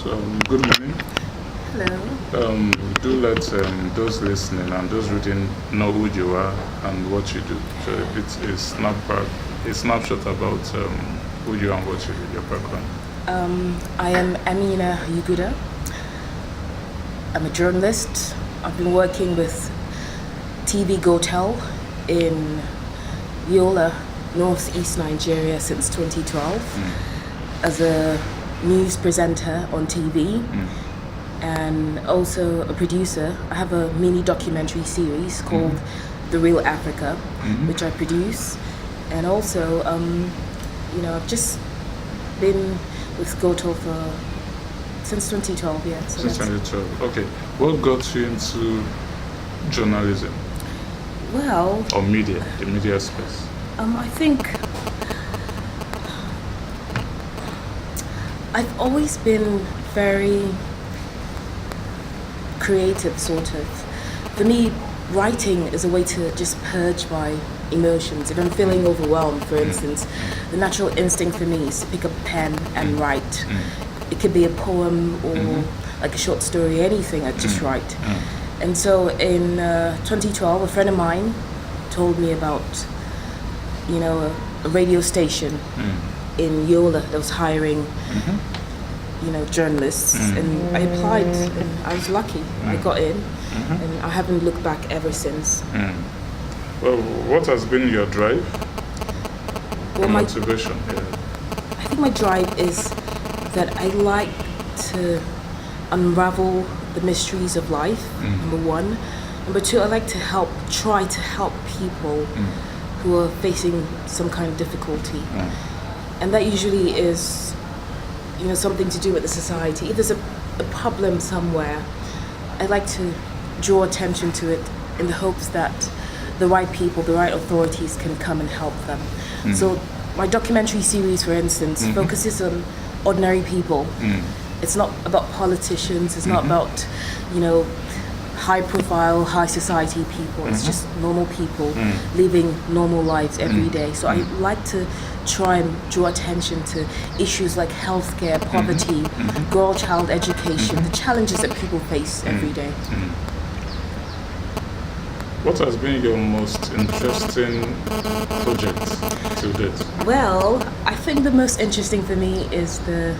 Good morning. Hello. Do let those listening and those reading know who you are and what you do. So it's a snapshot about who you are and what you do, your background. I am Amina Yuguda. I'm a journalist. I've been working with TV Gotel in Yola, northeast Nigeria since 2012 as a news presenter on TV and also a producer. I have a mini documentary series called The Real Africa, which I produce. And also, I've just been with Gotel since 2012, yeah. So since 2012, okay. What got you into journalism? Well... Or media, the media space? I think I've always been very creative, sort of. For me, writing is a way to just purge my emotions. If I'm feeling overwhelmed, for instance, the natural instinct for me is to pick up a pen and write. It could be a poem or like a short story, anything, I just write. And so in 2012, a friend of mine told me about, a radio station in Yola that was hiring, journalists. And I applied and I was lucky. I got in and I haven't looked back ever since. Well, what has been your drive? Well, motivation? I think my drive is that I like to unravel the mysteries of life, number one. Number two, I like to try to help people who are facing some kind of difficulty. And that usually is, something to do with the society. If there's a problem somewhere, I like to draw attention to it in the hopes that the right people, the right authorities can come and help them. So my documentary series, for instance, focuses on ordinary people. It's not about politicians, it's not about, high profile, high society people. It's just normal people living normal lives every day. So I like to try and draw attention to issues like healthcare, poverty, girl-child education, the challenges that people face every day. What has been your most interesting project to date? Well, I think the most interesting for me is the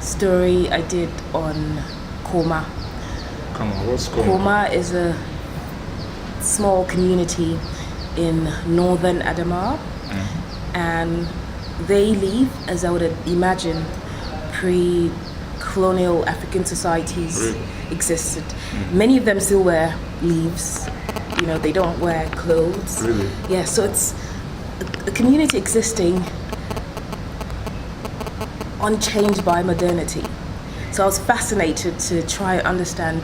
story I did on Komla. What's Komla? Komla is a small community in northern Adamawa, and they live, as I would imagine, pre-colonial African societies existed. Many of them still wear leaves. They don't wear clothes. Really? Yeah, so it's a community existing unchanged by modernity. So I was fascinated to try and understand,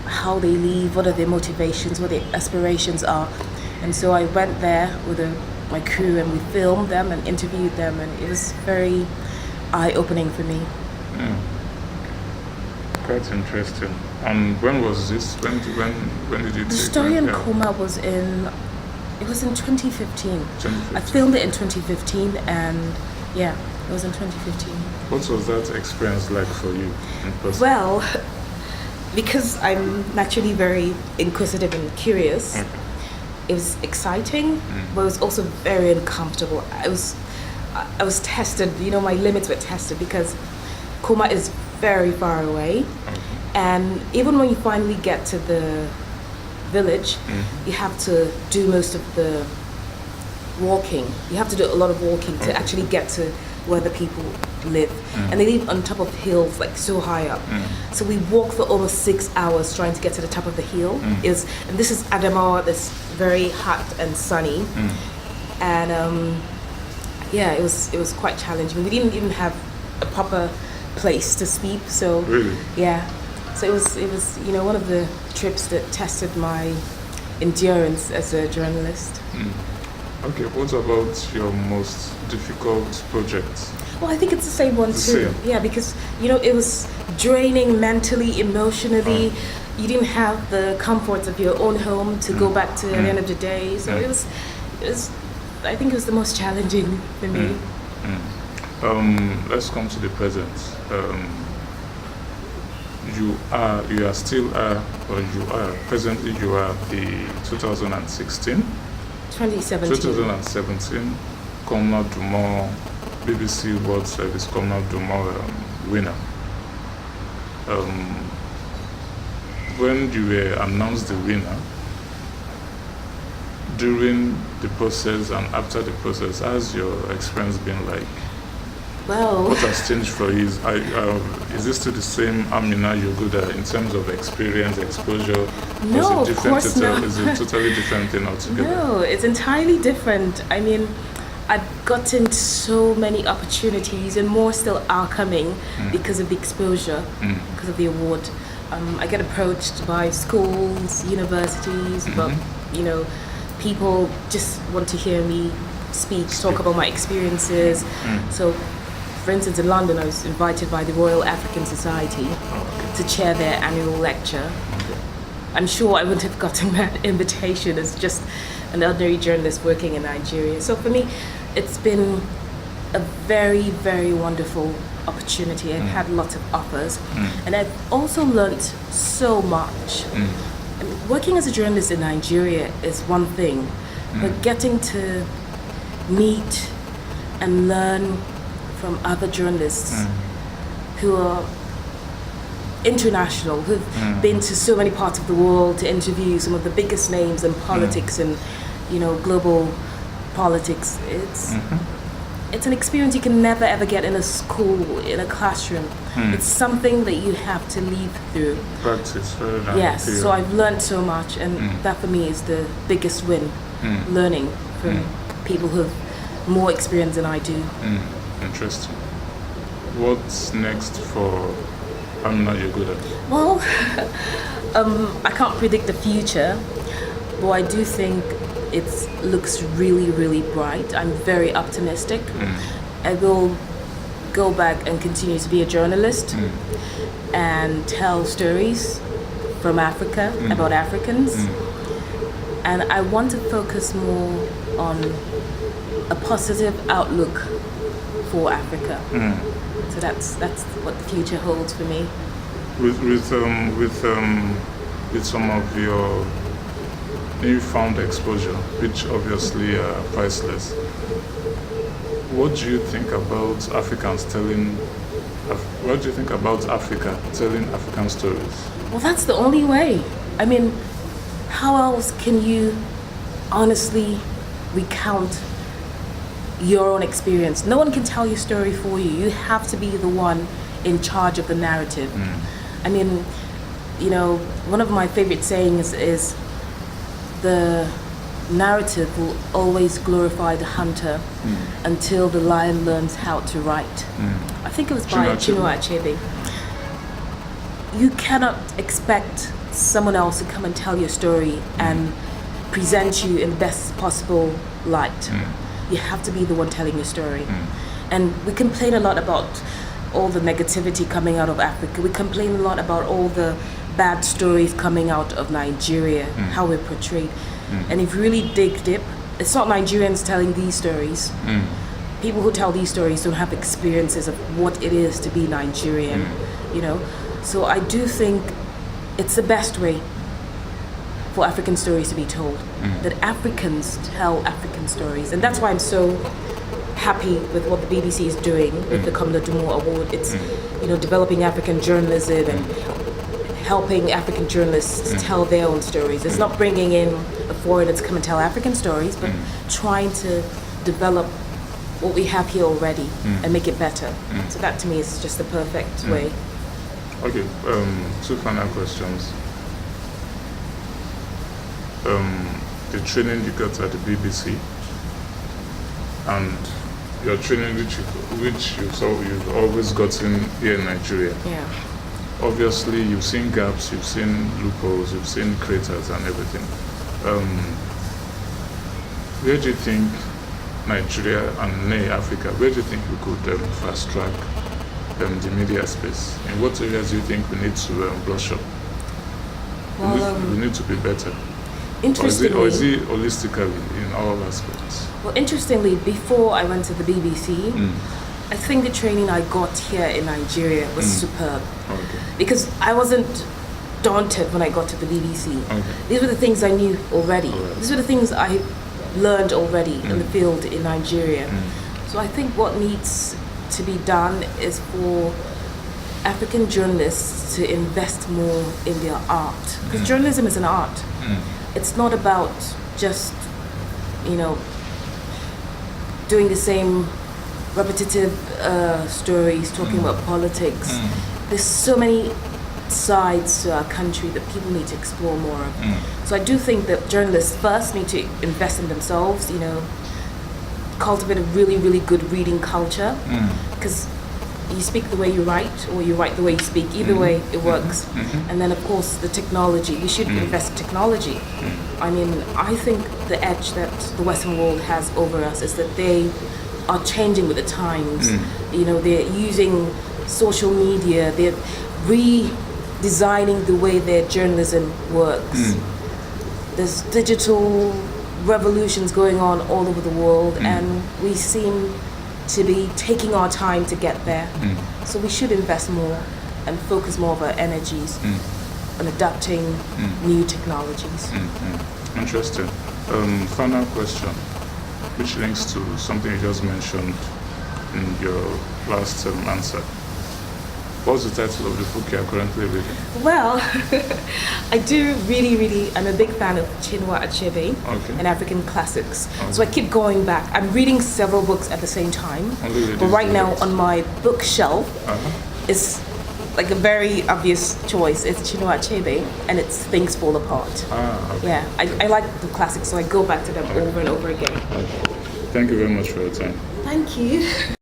how they live, what are their motivations, what their aspirations are. And so I went there with my crew and we filmed them and interviewed them, and it was very eye-opening for me. Quite interesting. And when was this? When did you take the story in that? Komla was in 2015. I filmed it in 2015, and it was in 2015. What was that experience like for you in person? Well, because I'm naturally very inquisitive and curious, it was exciting, but it was also very uncomfortable. I was tested, my limits were tested because Komla is very far away. And even when you finally get to the village, you have to do most of the walking. You have to do a lot of walking to actually get to where the people live. And they live on top of hills, like so high up. So we walked for almost 6 hours trying to get to the top of the hill. And this is Adamawa, that's very hot and sunny. And it was quite challenging. We didn't even have a proper place to sleep. So really? Yeah. So it was one of the trips that tested my endurance as a journalist. Okay, what about your most difficult project? Well, I think it's the same one too. Same. Yeah, because it was draining mentally, emotionally. You didn't have the comforts of your own home to go back to at the end of the day. So it was. I think it was the most challenging for me. Let's come to the present. presently you are the 2016, 2017 Komla Dumor BBC World Service Komla Dumor winner. When you were announced the winner, during the process and after the process, has your experience been like? Well, what has changed for you? Is this still the same Amina Yuguda in terms of experience, exposure? No, of course not. Is it a totally different thing altogether? No, it's entirely different. I mean, I've gotten so many opportunities, and more still are coming because of the exposure, because of the award. I get approached by schools, universities, but people just want to hear me speak, talk about my experiences. So, for instance, in London, I was invited by the Royal African Society to chair their annual lecture. I'm sure I wouldn't have gotten that invitation as just an ordinary journalist working in Nigeria. So for me, it's been a very, very wonderful opportunity. I've had lots of offers, and I've also learned so much. And working as a journalist in Nigeria is one thing, but getting to meet and learn from other journalists who are international, who've been to so many parts of the world to interview some of the biggest names in politics and global politics. It's an experience you can never ever get in a school, in a classroom. It's something that you have to live through. Practice. Yes, so I've learned so much, and that for me is the biggest win, learning from people who have more experience than I do. Interesting. What's next for Amina Yuguda? Well, I can't predict the future, but I do think it looks really, really bright. I'm very optimistic. I will go back and continue to be a journalist and tell stories from Africa about Africans. And I want to focus more on a positive outlook for Africa. So that's what the future holds for me. With some of your newfound exposure, which obviously are priceless, what do you think about Africans telling? What do you think about Africa telling African stories? Well, that's the only way. I mean, how else can you honestly recount your own experience? No one can tell your story for you. You have to be the one in charge of the narrative. I mean, one of my favorite sayings is the narrative will always glorify the hunter until the lion learns how to write. I think it was by Chinua Achebe. You cannot expect someone else to come and tell your story and present you in the best possible light. You have to be the one telling your story. And we complain a lot about all the negativity coming out of Africa. We complain a lot about all the bad stories coming out of Nigeria, how we're portrayed. And if you really dig deep, it's not Nigerians telling these stories. People who tell these stories don't have experiences of what it is to be Nigerian, So I do think it's the best way for African stories to be told, that Africans tell African stories. And that's why I'm so happy with what the BBC is doing with the Komla Dumor Award. It's, developing African journalism and helping African journalists tell their own stories. It's not bringing in a foreigner to come and tell African stories, but trying to develop what we have here already and make it better. So that to me is just the perfect way. Okay, two final questions. The training you got at the BBC and your training which you've always gotten here in Nigeria. Yeah. Obviously, you've seen gaps, you've seen loopholes, you've seen craters and everything. Where do you think Nigeria and Africa, where do you think we could fast track the media space? In what areas do you think we need to brush up? Well, we need to be better. Interestingly, or is it holistically in all aspects? Well, interestingly, before I went to the BBC, I think the training I got here in Nigeria was superb Okay. because I wasn't daunted when I got to the BBC. Okay. These were the things I knew already. Alright. These were the things I learned already in the field in Nigeria. So I think what needs to be done is for African journalists to invest more in their art. Because journalism is an art. It's not about just, you know, doing the same repetitive stories, talking about politics. There's so many sides to our country that people need to explore more of. So I do think that journalists first need to invest in themselves, you know, cultivate a really, really good reading culture. Because you speak the way you write, or you write the way you speak. Either way, it works. And then, of course, the technology. We should invest in technology. I mean, I think the edge that the Western world has over us is that they are changing with the times. You know, they're using social media. They're redesigning the way their journalism works. There's digital revolutions going on all over the world, and we seem to be taking our time to get there. So we should invest more and focus more of our energies on adapting new technologies. Interesting. Final question, which links to something you just mentioned in your last answer. What's the title of the book you are currently reading? Well, I do really, I'm a big fan of Chinua Achebe and African classics. So I keep going back. I'm reading several books at the same time. But right now on my bookshelf is like a very obvious choice. It's Chinua Achebe and it's Things Fall Apart. Yeah, I like the classics, so I go back to them over and over again. Thank you very much for your time. Thank you.